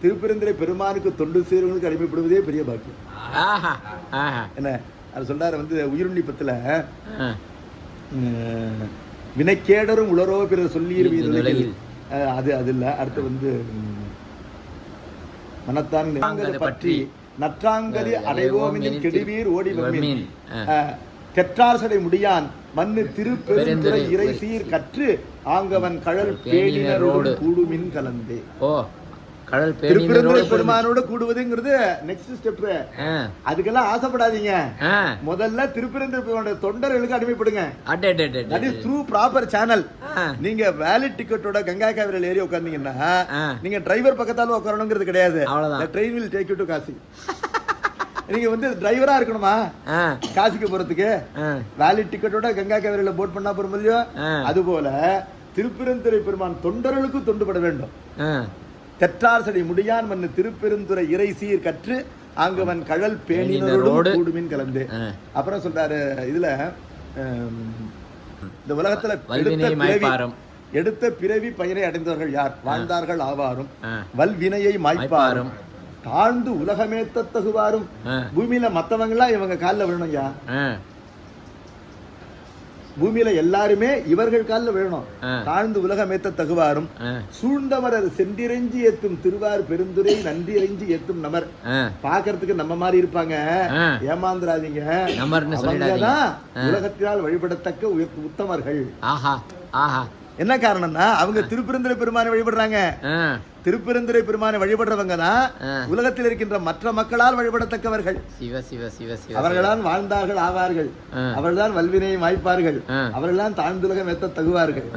திருப்பெருந்துறை பெருமானுக்கு தொண்டு செய்வர்களுக்கு அடிமைப்படுவதே பெரிய பாக்கியம். என்ன அது சொல்றாரு வந்து உயிருண்ணிப்பத்துல வினைக்கேடரும் உளரோ பிறர் சொல்லீர் அது அது இல்ல. அடுத்து வந்து மனத்தான் பற்றி நற்றாங்கதி அடைவோமின் கெடுவீர் ஓடி வம்மின் கெற்றாசடை முடியான் மண்ணு திருப்பெருந்துறை இறை சீர் கற்று ஆங்கவன் கழல் பேணினரோடு கூடுமின் கலந்தே. திருப்பெருந்துறை பெருமானோட கூடுவதுங்கிறது நெக்ஸ்ட் ஸ்டெப். அதுக்கெல்லாம் ஆசைப்படாதீங்க. முதல்ல திருப்பெருந்துறை பெருமானோட தொண்டர்களுக்கு அடிமைப்படுங்க. That is through proper channel. நீங்க வேலிட் டிக்கெட்டோட கங்கா காவிரியில் ஏறி உட்கார்ந்தீங்கன்னா நீங்க டிரைவர் பக்கத்தால உட்காரணுங்கிறது கிடையாது. Train will take you to Kashi. நீங்க வந்து டிரைவரா இருக்கணுமா காசிக்கு போறதுக்கு? வேலிட் டிக்கெட்டோட கங்கா காவிரியில போட் பண்ணா போற முடியும். அது போல திருப்பெருந்துறை பெருமான் தொண்டர்களுக்கு தொண்டுபட வேண்டும். தெற்றார்சடை முடியான் மண்ணு திருப்பெருந்துறை இறை சீர் கற்று ஆங்கவன் கழல் பேணினரோடு கூடுமின் கலந்து. அப்புறம் சொல்றாரு இதுல இந்த உலகத்துல எடுத்த பிறவி பயனை அடைந்தவர்கள் யார்? வாழ்ந்தார்கள் ஆவாரும் வல்வினையை மாய்ப்பாரும் தாழ்ந்து உலகமேத்த தகுவாரும். பூமியில மத்தவங்க எல்லாம் இவங்க காலில் விழணும். யா பூமியில எல்லாருமே இவர்கள் காலில் விழணும். தாழ்ந்து உலகமேத்த தகுவாரும் சூழ்ந்தவர் சென்றிறைஞ்சி ஏத்தும் திருவார் பெருந்துரை நன்றி இறைஞ்சி ஏத்தும் நமர். பாக்குறதுக்கு நம்ம மாதிரி இருப்பாங்க, ஏமாந்துராதீங்க. உலகத்தினால் வழிபடத்தக்க உத்தமர்கள். என்ன காரணம்னா அவங்க திருப்பெருந்துறை பெருமானை வழிபடுறாங்க. திருப்பெருந்துறை பெருமானை வழிபடுறவங்க தான் உலகத்தில் இருக்கின்ற மற்ற மக்களால் வழிபடத்தக்கவர்கள். அவர்கள்தான் வாழ்ந்தார்கள் ஆவார்கள், அவர்கள்தான் வல்வினையை மாய்ப்பார்கள், அவர்கள்தான் தாழ்ந்துலகம் எத்த தகுவார்கள்.